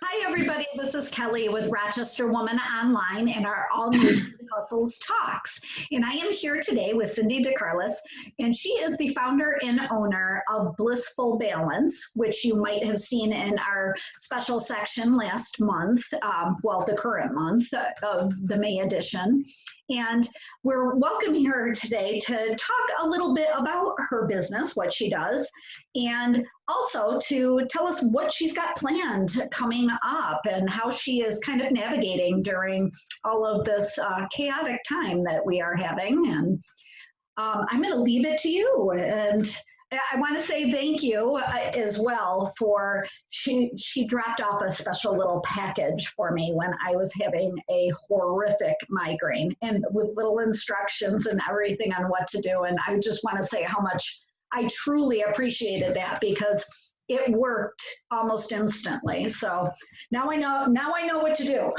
Hi, everybody. This is Kelly with Rochester Woman Online and our All News Hustles Talks. And I am here today with Cindy Decarolis, and she is the founder and owner of Blissful Balance, which you might have seen in our special section last month, the current month of the May edition. And we're welcoming her today to talk a little bit about her business, what she does, and also to tell us what she's got planned coming up and how she is kind of navigating during all of this chaotic time that we are having. And I'm going to leave it to you. And I want to say thank you as well for she dropped off a special little package for me when I was having a horrific migraine and with little instructions and everything on what to do. And I just want to say how much I truly appreciated that because it worked almost instantly. So now I know what to do.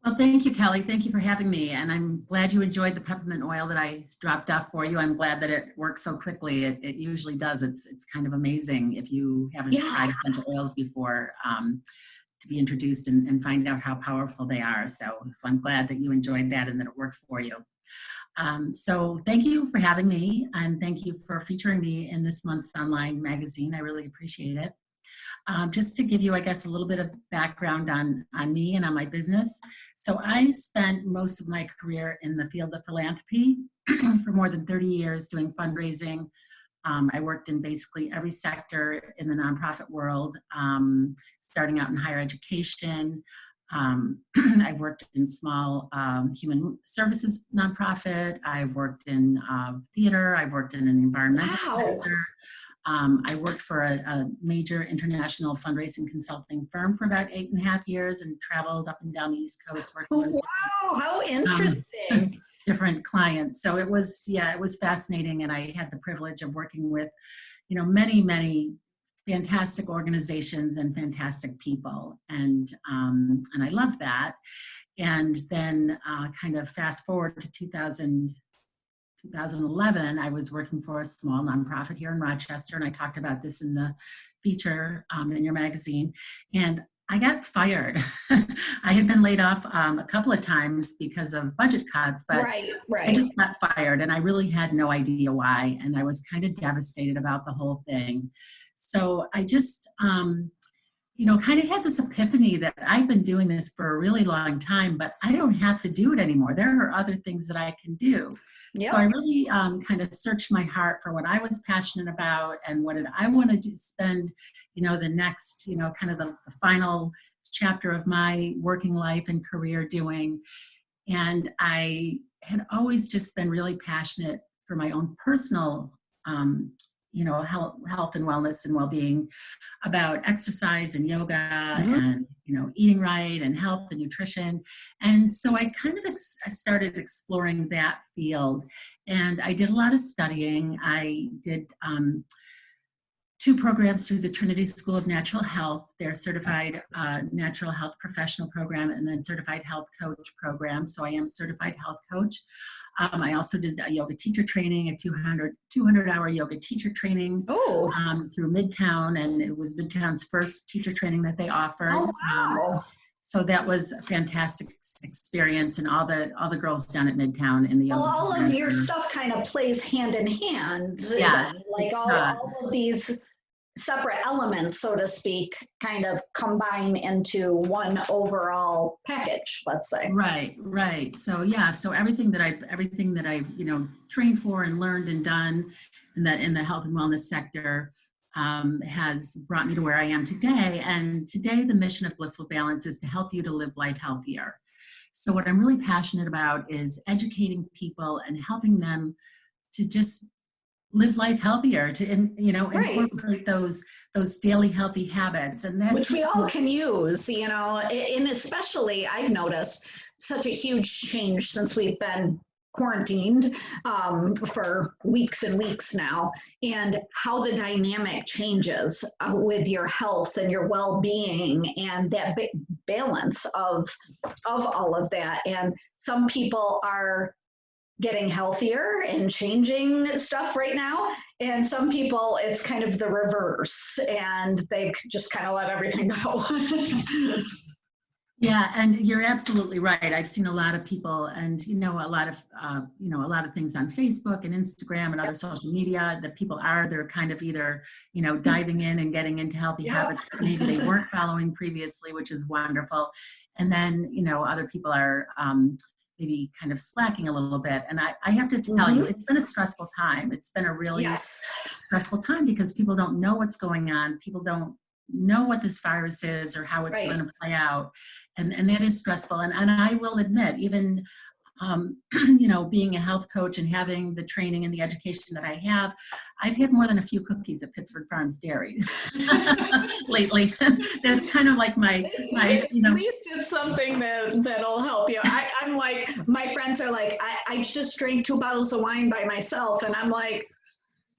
Well, thank you, Kelly. Thank you for having me. And I'm glad you enjoyed the peppermint oil that I dropped off for you. I'm glad that it works so quickly. It usually does. It's kind of amazing if you haven't tried essential oils before to be introduced and find out how powerful they are. So I'm glad that you enjoyed that and that it worked for you. So thank you for having me, and thank you for featuring me in this month's online magazine. I really appreciate it. Just to give you, I guess, a little bit of background on me and on my business. So I spent most of my career in the field of philanthropy for more than 30 years doing fundraising. I worked in basically every sector in the nonprofit world, starting out in higher education. I worked in small human services nonprofit. I've worked in theater. I've worked in an environmental sector. I worked for a major international fundraising consulting firm for about 8.5 years and traveled up and down the East Coast working with how interesting. Different clients. So it was fascinating, and I had the privilege of working with, many fantastic organizations and fantastic people, and I love that. And then kind of fast forward to 2011, I was working for a small nonprofit here in Rochester, and I talked about this in the feature in your magazine, and I got fired. I had been laid off a couple of times because of budget cuts, but right. I just got fired, and I really had no idea why, and I was kind of devastated about the whole thing. So I just, kind of had this epiphany that I've been doing this for a really long time, but I don't have to do it anymore. There are other things that I can do. Yep. So I really kind of searched my heart for what I was passionate about and what did I want to spend, the next, kind of the final chapter of my working life and career doing. And I had always just been really passionate for my own personal health and wellness and well-being, about exercise and yoga and, eating right and health and nutrition. And so I kind of I started exploring that field, and I did a lot of studying. I did 2 programs through the Trinity School of Natural Health, their certified natural health professional program, and then certified health coach program. So I am certified health coach. I also did a yoga teacher training, a 200-hour yoga teacher training through Midtown, and it was Midtown's first teacher training that they offered. Oh, wow. So that was a fantastic experience, and all the girls down at Midtown in the yoga. Well, all of your stuff kind of plays hand in hand. Yes, like all of these separate elements, so to speak, kind of combine into one overall package, let's say. Right. So so everything that I've trained for and learned and done in the health and wellness sector has brought me to where I am today. And today the mission of Blissful Balance is to help you to live life healthier. So what I'm really passionate about is educating people and helping them to just live life healthier, to incorporate those daily healthy habits, and that's which we all can use, and especially I've noticed such a huge change since we've been quarantined for weeks and weeks now, and how the dynamic changes with your health and your well-being and that balance of all of that. And some people are getting healthier and changing stuff right now. And some people, it's kind of the reverse, and they just kind of let everything go. Yeah, and you're absolutely right. I've seen a lot of people, and a lot of a lot of things on Facebook and Instagram and other social media that people they're kind of either diving in and getting into healthy habits that maybe they weren't following previously, which is wonderful. And then other people are maybe kind of slacking a little bit. And I have to tell you, it's been a stressful time. It's been a really stressful time because people don't know what's going on. People don't know what this virus is or how it's going to play out. And that is stressful. And I will admit, even, being a health coach and having the training and the education that I have, I've had more than a few cookies at Pittsford Farms Dairy lately. That's kind of like my At least it's something that'll help you. I'm like, my friends are like, I just drank 2 bottles of wine by myself. And I'm like,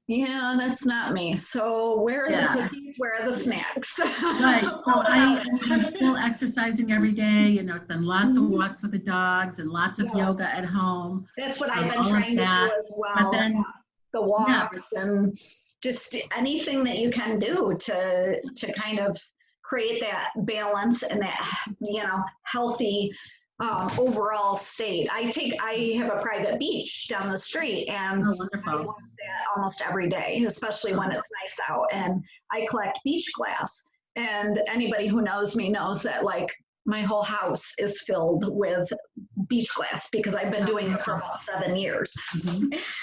yeah, that's not me. So where are the cookies? Where are the snacks? Right. So I'm still exercising every day. It's been lots of walks with the dogs and lots of yoga at home. That's what I've been trying to do as well. But then the walks and just anything that you can do to kind of create that balance and that, healthy overall state. I have a private beach down the street, and I walk that almost every day, especially when it's nice out. And I collect beach glass. And anybody who knows me knows that like my whole house is filled with beach glass because I've been doing it for about 7 years.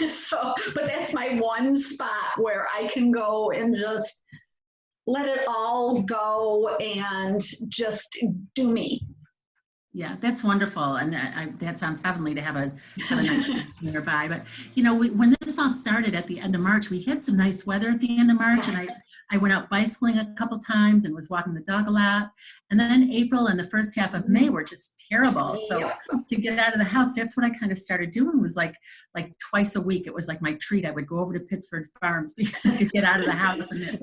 So, but that's my one spot where I can go and just let it all go and just do me. Yeah, that's wonderful, and that sounds heavenly to have a nice beach nearby. But when this all started at the end of March, we had some nice weather at the end of March, and I went out bicycling a couple times and was walking the dog a lot. And then April and the first half of May were just terrible. So to get out of the house, that's what I kind of started doing, was like twice a week. It was like my treat. I would go over to Pittsford Farms because I could get out of the house, and it's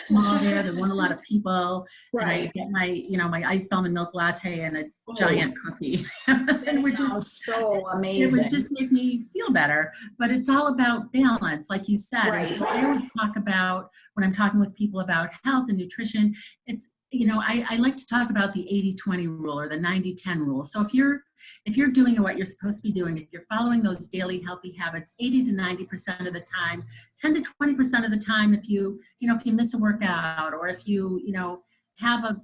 small there weren't a lot of people. And I get my my iced almond milk latte and a giant cookie. And we're just so amazing. It would just make me feel better. But it's all about balance, like you said. And so I always talk about, when I'm talking with people about health and nutrition, it's I like to talk about the 80-20 rule or the 90-10 rule. So if you're doing what you're supposed to be doing, if you're following those daily healthy habits 80 to 90% of the time, 10 to 20% of the time, if you miss a workout, or if you have a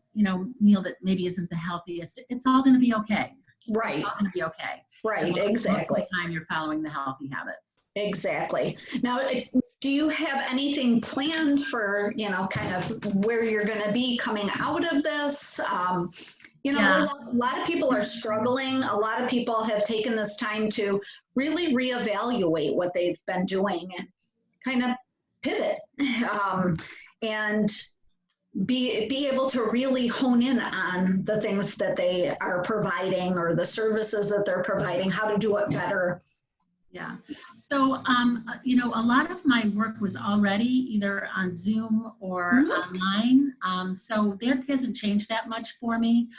meal that maybe isn't the healthiest, it's all going to be okay. Right. It's all going to be okay. Right. Exactly. Most of the time you're following the healthy habits. Exactly. Now, do you have anything planned for, kind of where you're going to be coming out of this? A lot of people are struggling. A lot of people have taken this time to really reevaluate what they've been doing and kind of pivot and be able to really hone in on the things that they are providing or the services that they're providing, how to do it better. Yeah. So, a lot of my work was already either on Zoom or online. So that hasn't changed that much for me.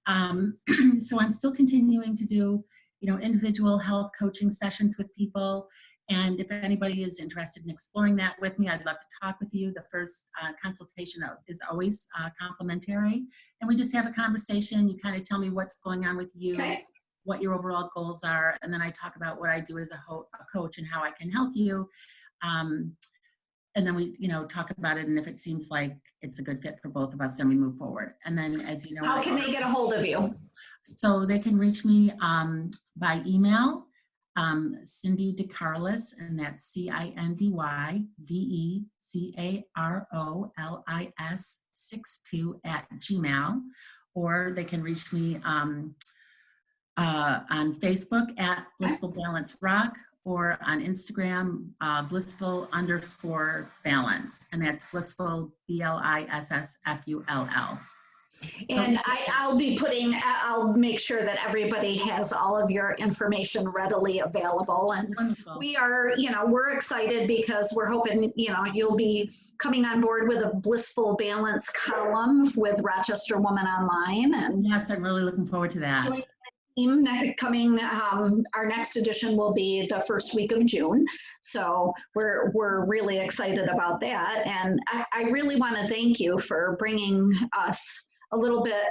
So I'm still continuing to do, individual health coaching sessions with people. And if anybody is interested in exploring that with me, I'd love to talk with you. The first consultation is always complimentary. And we just have a conversation. You kind of tell me what's going on with you. Okay. What your overall goals are, and then I talk about what I do as a coach and how I can help you. And then we, talk about it, and if it seems like it's a good fit for both of us, then we move forward. And then, as you know, how can they get a hold of you? So they can reach me by email, Cindy Decarolis, and that's CindyVeCarolis 62 @gmail, or they can reach me on Facebook at Blissful Balance Rock, or on Instagram, Blissful_balance, and that's Blissful BLISSFULL. And I'll make sure that everybody has all of your information readily available. And wonderful. We are, we're excited because we're hoping, you'll be coming on board with a Blissful Balance column with Rochester Woman Online. And yes, I'm really looking forward to that. theme coming. Our next edition will be the first week of June. So we're really excited about that. And I really want to thank you for bringing us a little bit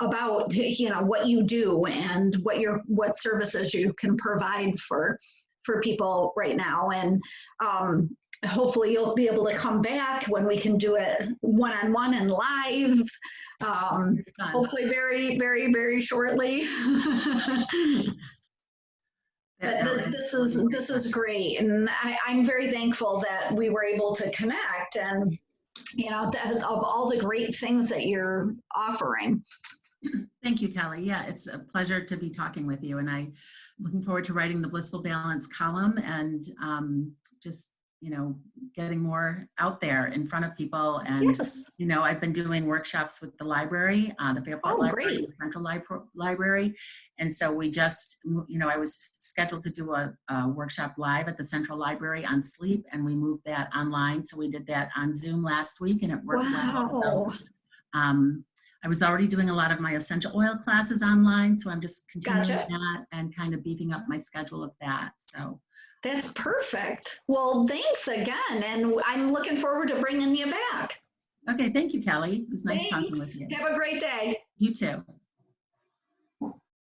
about, you know, what you do and what services you can provide for people right now. And hopefully you'll be able to come back when we can do it one-on-one and live. Hopefully very, very, very shortly. But this is great, and I'm very thankful that we were able to connect, and you know, of all the great things that you're offering. Thank you, Kelly. Yeah, it's a pleasure to be talking with you, and I'm looking forward to writing the Blissful Balance column and just, you know, getting more out there in front of people. And, Yes. you know, I've been doing workshops with the library, the Fairport Library, great. the Central Library. And so we just, you know, I was scheduled to do a workshop live at the Central Library on sleep, and we moved that online. So we did that on Zoom last week, and it worked well. So, I was already doing a lot of my essential oil classes online, so I'm just continuing that and kind of beefing up my schedule of that. So that's perfect. Well, thanks again, and I'm looking forward to bringing you back. Okay, thank you, Kelly. It was nice talking with you. Have a great day. You too.